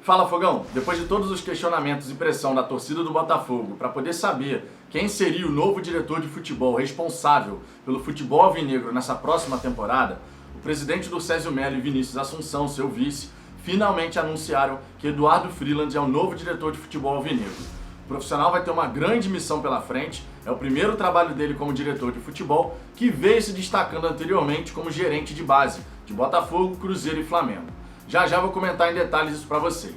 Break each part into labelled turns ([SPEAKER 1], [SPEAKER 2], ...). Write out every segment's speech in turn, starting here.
[SPEAKER 1] Fala, Fogão! Depois de todos os questionamentos e pressão da torcida do Botafogo para poder saber quem seria o novo diretor de futebol responsável pelo futebol alvinegro nessa próxima temporada, o presidente do Césio Melo e Vinícius Assunção, seu vice, finalmente anunciaram que Eduardo Freeland é o novo diretor de futebol alvinegro. O profissional vai ter uma grande missão pela frente, é o primeiro trabalho dele como diretor de futebol, que veio se destacando anteriormente como gerente de base de Botafogo, Cruzeiro e Flamengo. Já vou comentar em detalhes isso para vocês.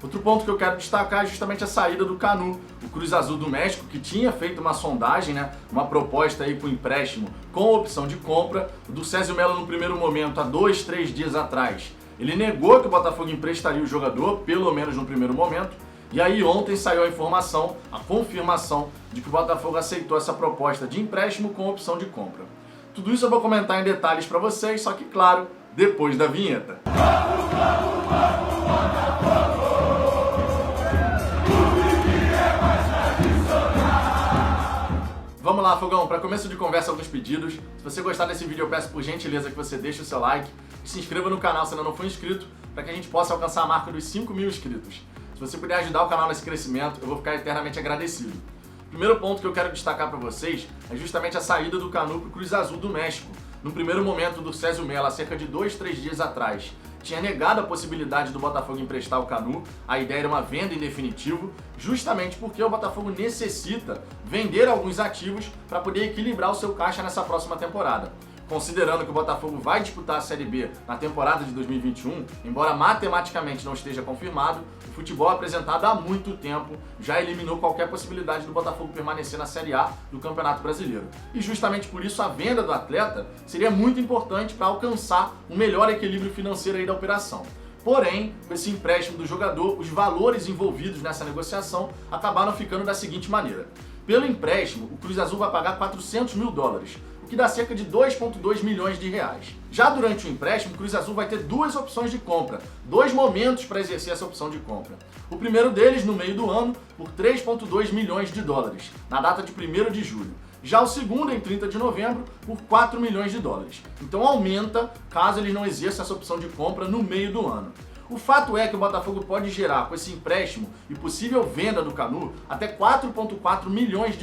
[SPEAKER 1] Outro ponto que eu quero destacar é justamente a saída do Canu, o Cruz Azul do México, que tinha feito uma sondagem, uma proposta aí para o empréstimo com opção de compra. O do Césio Melo no primeiro momento, há 2-3 dias atrás, ele negou que o Botafogo emprestaria o jogador, pelo menos no primeiro momento. E aí ontem saiu a informação, a confirmação de que o Botafogo aceitou essa proposta de empréstimo com opção de compra. Tudo isso eu vou comentar em detalhes para vocês, só que claro, depois da vinheta. Vamos lá, Fogão, para começo de conversa, alguns pedidos. Se você gostar desse vídeo, eu peço por gentileza que você deixe o seu like e se inscreva no canal se ainda não for inscrito, para que a gente possa alcançar a marca dos 5 mil inscritos. Se você puder ajudar o canal nesse crescimento, eu vou ficar eternamente agradecido. O primeiro ponto que eu quero destacar para vocês é justamente a saída do Canu para o Cruz Azul do México. No primeiro momento do Césio Melo, há cerca de 2-3 dias atrás, tinha negado a possibilidade do Botafogo emprestar o Canu. A ideia era uma venda em definitivo, justamente porque o Botafogo necessita vender alguns ativos para poder equilibrar o seu caixa nessa próxima temporada. Considerando que o Botafogo vai disputar a Série B na temporada de 2021, embora matematicamente não esteja confirmado, o futebol apresentado há muito tempo já eliminou qualquer possibilidade do Botafogo permanecer na Série A do Campeonato Brasileiro. E justamente por isso a venda do atleta seria muito importante para alcançar um melhor equilíbrio financeiro aí da operação. Porém, com esse empréstimo do jogador, os valores envolvidos nessa negociação acabaram ficando da seguinte maneira. Pelo empréstimo, o Cruz Azul vai pagar $400 mil, o que dá cerca de 2,2 milhões de reais. Já durante o empréstimo, o Cruz Azul vai ter duas opções de compra, dois momentos para exercer essa opção de compra. O primeiro deles, no meio do ano, por $3,2 milhões, na data de 1º de julho. Já o segundo, em 30 de novembro, por $4 milhões. Então aumenta caso eles não exerçam essa opção de compra no meio do ano. O fato é que o Botafogo pode gerar, com esse empréstimo e possível venda do Canu, até $4,4 milhões,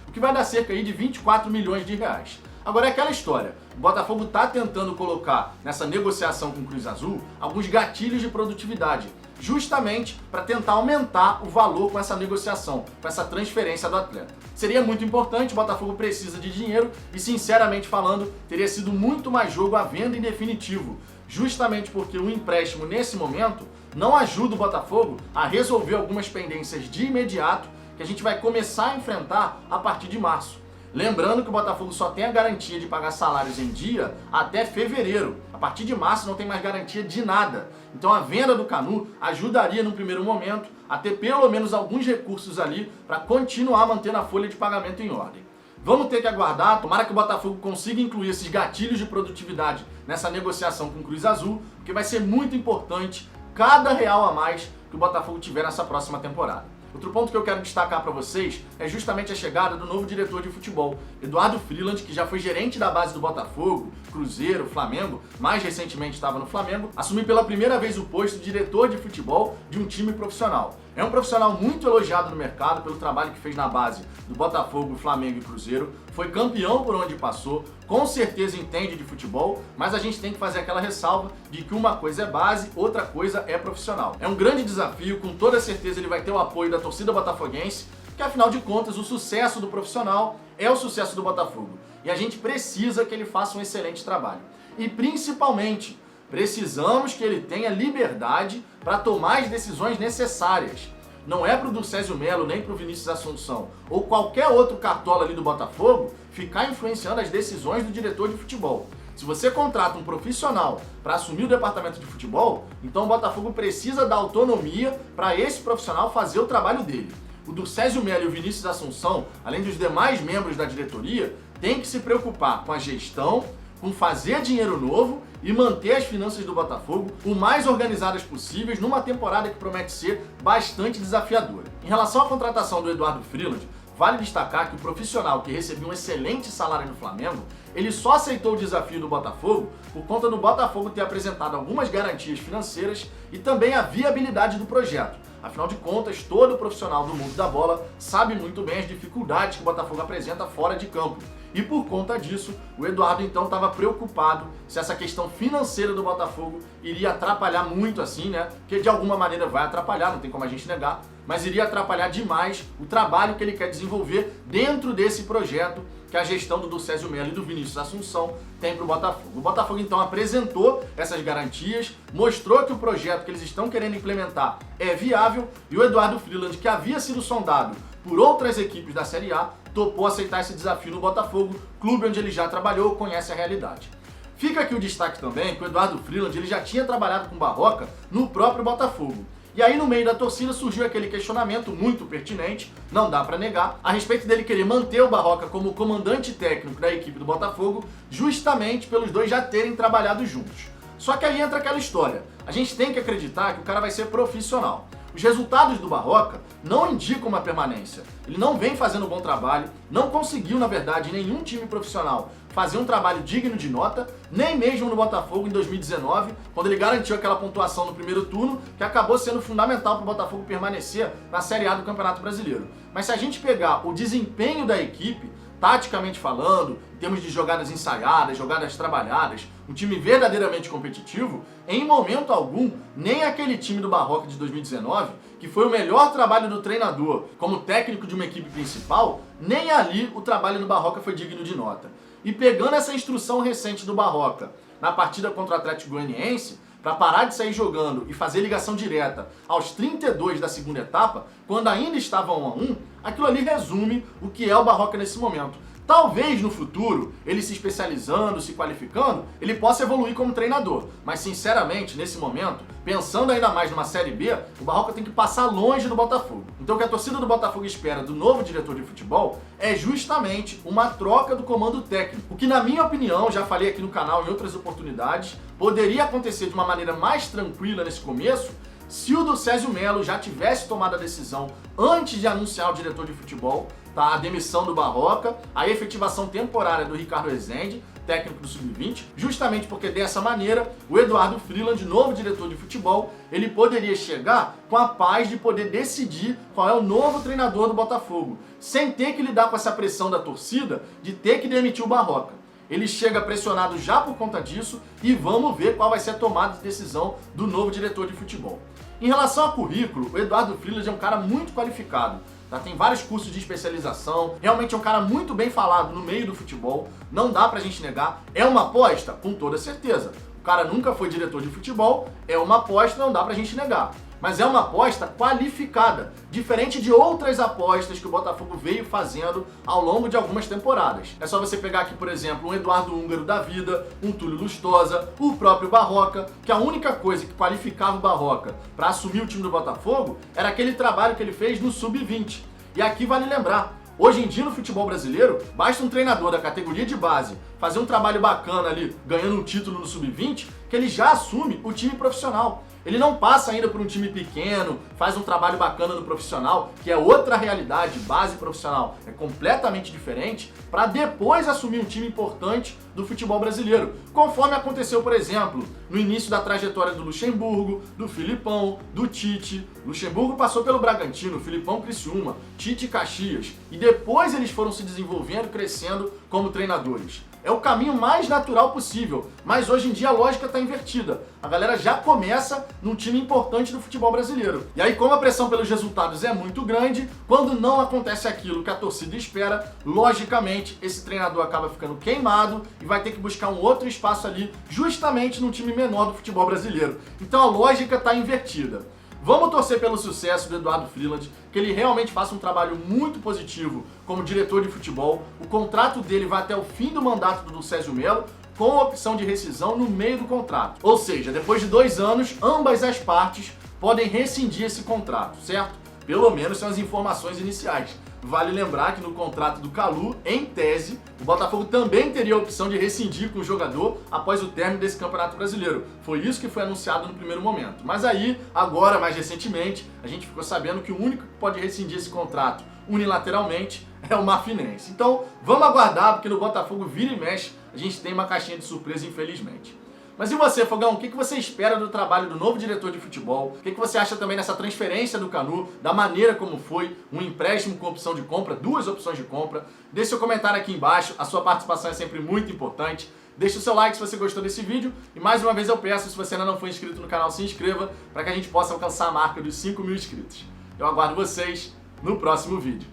[SPEAKER 1] o que vai dar cerca aí de 24 milhões de reais. Agora é aquela história, o Botafogo está tentando colocar nessa negociação com o Cruz Azul alguns gatilhos de produtividade, justamente para tentar aumentar o valor com essa negociação, com essa transferência do atleta. Seria muito importante, o Botafogo precisa de dinheiro e, sinceramente falando, teria sido muito mais jogo a venda em definitivo, justamente porque o empréstimo nesse momento não ajuda o Botafogo a resolver algumas pendências de imediato que a gente vai começar a enfrentar a partir de março. Lembrando que o Botafogo só tem a garantia de pagar salários em dia até fevereiro. A partir de março não tem mais garantia de nada. Então a venda do Canu ajudaria no primeiro momento a ter pelo menos alguns recursos ali para continuar mantendo a folha de pagamento em ordem. Vamos ter que aguardar, tomara que o Botafogo consiga incluir esses gatilhos de produtividade nessa negociação com o Cruz Azul, porque vai ser muito importante cada real a mais que o Botafogo tiver nessa próxima temporada. Outro ponto que eu quero destacar para vocês é justamente a chegada do novo diretor de futebol, Eduardo Freeland, que já foi gerente da base do Botafogo, Cruzeiro, Flamengo, mais recentemente estava no Flamengo, assumiu pela primeira vez o posto de diretor de futebol de um time profissional. É um profissional muito elogiado no mercado pelo trabalho que fez na base do Botafogo, Flamengo e Cruzeiro, foi campeão por onde passou, com certeza entende de futebol, mas a gente tem que fazer aquela ressalva de que uma coisa é base, outra coisa é profissional. É um grande desafio, com toda certeza ele vai ter o apoio da torcida botafoguense, que afinal de contas o sucesso do profissional é o sucesso do Botafogo. E a gente precisa que ele faça um excelente trabalho. E principalmente, precisamos que ele tenha liberdade para tomar as decisões necessárias. Não é pro do Césio Melo, nem pro Vinícius Assunção, ou qualquer outro cartola ali do Botafogo, ficar influenciando as decisões do diretor de futebol. Se você contrata um profissional para assumir o departamento de futebol, então o Botafogo precisa dar autonomia para esse profissional fazer o trabalho dele. O do Césio Melo e o Vinícius Assunção, além dos demais membros da diretoria, tem que se preocupar com a gestão, com fazer dinheiro novo e manter as finanças do Botafogo o mais organizadas possíveis numa temporada que promete ser bastante desafiadora. Em relação à contratação do Eduardo Freeland, vale destacar que o profissional que recebeu um excelente salário no Flamengo ele só aceitou o desafio do Botafogo por conta do Botafogo ter apresentado algumas garantias financeiras e também a viabilidade do projeto. Afinal de contas, todo profissional do mundo da bola sabe muito bem as dificuldades que o Botafogo apresenta fora de campo. E por conta disso, o Eduardo então estava preocupado se essa questão financeira do Botafogo iria atrapalhar muito assim, né? Que de alguma maneira vai atrapalhar, não tem como a gente negar, mas iria atrapalhar demais o trabalho que ele quer desenvolver dentro desse projeto que a gestão do Césio Melo e do Vinícius Assunção tem para o Botafogo. O Botafogo então apresentou essas garantias, mostrou que o projeto que eles estão querendo implementar é viável e o Eduardo Freeland, que havia sido sondado por outras equipes da Série A, topou aceitar esse desafio no Botafogo, clube onde ele já trabalhou, conhece a realidade. Fica aqui o destaque também que o Eduardo Freeland ele já tinha trabalhado com o Barroca no próprio Botafogo. E aí no meio da torcida surgiu aquele questionamento muito pertinente, não dá pra negar, a respeito dele querer manter o Barroca como comandante técnico da equipe do Botafogo, justamente pelos dois já terem trabalhado juntos. Só que aí entra aquela história, a gente tem que acreditar que o cara vai ser profissional. Os resultados do Barroca não indicam uma permanência. Ele não vem fazendo um bom trabalho, não conseguiu, na verdade, nenhum time profissional fazer um trabalho digno de nota, nem mesmo no Botafogo em 2019, quando ele garantiu aquela pontuação no primeiro turno, que acabou sendo fundamental para o Botafogo permanecer na Série A do Campeonato Brasileiro. Mas se a gente pegar o desempenho da equipe, taticamente falando, em termos de jogadas ensaiadas, jogadas trabalhadas, um time verdadeiramente competitivo, em momento algum, nem aquele time do Barroca de 2019, que foi o melhor trabalho do treinador como técnico de uma equipe principal, nem ali o trabalho do Barroca foi digno de nota. E pegando essa instrução recente do Barroca na partida contra o Atlético Goianiense, para parar de sair jogando e fazer ligação direta aos 32 da segunda etapa, quando ainda estava 1-1, aquilo ali resume o que é o Barroca nesse momento. Talvez no futuro, ele se especializando, se qualificando, ele possa evoluir como treinador. Mas sinceramente, nesse momento, pensando ainda mais numa Série B, o Barroca tem que passar longe do Botafogo. Então o que a torcida do Botafogo espera do novo diretor de futebol é justamente uma troca do comando técnico. O que, na minha opinião, já falei aqui no canal em outras oportunidades, poderia acontecer de uma maneira mais tranquila nesse começo, se o Césio Melo já tivesse tomado a decisão antes de anunciar o diretor de futebol, tá? A demissão do Barroca, a efetivação temporária do Ricardo Rezende, técnico do Sub-20, justamente porque dessa maneira o Eduardo Freeland, novo diretor de futebol, ele poderia chegar com a paz de poder decidir qual é o novo treinador do Botafogo, sem ter que lidar com essa pressão da torcida de ter que demitir o Barroca. Ele chega pressionado já por conta disso e vamos ver qual vai ser a tomada de decisão do novo diretor de futebol. Em relação a currículo, o Eduardo Freeland é um cara muito qualificado. Tá? Tem vários cursos de especialização, realmente é um cara muito bem falado no meio do futebol, não dá pra gente negar. É uma aposta? Com toda certeza. O cara nunca foi diretor de futebol, é uma aposta, não dá pra gente negar. Mas é uma aposta qualificada, diferente de outras apostas que o Botafogo veio fazendo ao longo de algumas temporadas. É só você pegar aqui, por exemplo, um Eduardo Húngaro da vida, um Túlio Lustosa, o próprio Barroca, que a única coisa que qualificava o Barroca para assumir o time do Botafogo era aquele trabalho que ele fez no Sub-20. E aqui vale lembrar, hoje em dia no futebol brasileiro, basta um treinador da categoria de base fazer um trabalho bacana ali, ganhando um título no Sub-20, que ele já assume o time profissional. Ele não passa ainda por um time pequeno, faz um trabalho bacana no profissional, que é outra realidade, base profissional, é completamente diferente, para depois assumir um time importante do futebol brasileiro, conforme aconteceu, por exemplo, no início da trajetória do Luxemburgo, do Filipão, do Tite. Luxemburgo passou pelo Bragantino, Filipão Criciúma, Tite Caxias, e depois eles foram se desenvolvendo, crescendo como treinadores. É o caminho mais natural possível, mas hoje em dia a lógica está invertida. A galera já começa num time importante do futebol brasileiro. E aí, como a pressão pelos resultados é muito grande, quando não acontece aquilo que a torcida espera, logicamente esse treinador acaba ficando queimado e vai ter que buscar um outro espaço ali, justamente num time menor do futebol brasileiro. Então a lógica está invertida. Vamos torcer pelo sucesso do Eduardo Freeland, que ele realmente faça um trabalho muito positivo como diretor de futebol. O contrato dele vai até o fim do mandato do Césio Melo, com a opção de rescisão no meio do contrato. Ou seja, depois de 2 anos, ambas as partes podem rescindir esse contrato, certo? Pelo menos são as informações iniciais. Vale lembrar que no contrato do Kalu, em tese, o Botafogo também teria a opção de rescindir com o jogador após o término desse Campeonato Brasileiro. Foi isso que foi anunciado no primeiro momento. Mas aí, agora, mais recentemente, a gente ficou sabendo que o único que pode rescindir esse contrato unilateralmente é o Marfinense. Então, vamos aguardar, porque no Botafogo vira e mexe, a gente tem uma caixinha de surpresa, infelizmente. Mas e você, Fogão? O que você espera do trabalho do novo diretor de futebol? O que você acha também dessa transferência do Canu, da maneira como foi, um empréstimo com opção de compra, 2 opções de compra? Deixe seu comentário aqui embaixo, a sua participação é sempre muito importante. Deixe o seu like se você gostou desse vídeo e mais uma vez eu peço, se você ainda não for inscrito no canal, se inscreva para que a gente possa alcançar a marca dos 5.000 inscritos. Eu aguardo vocês no próximo vídeo.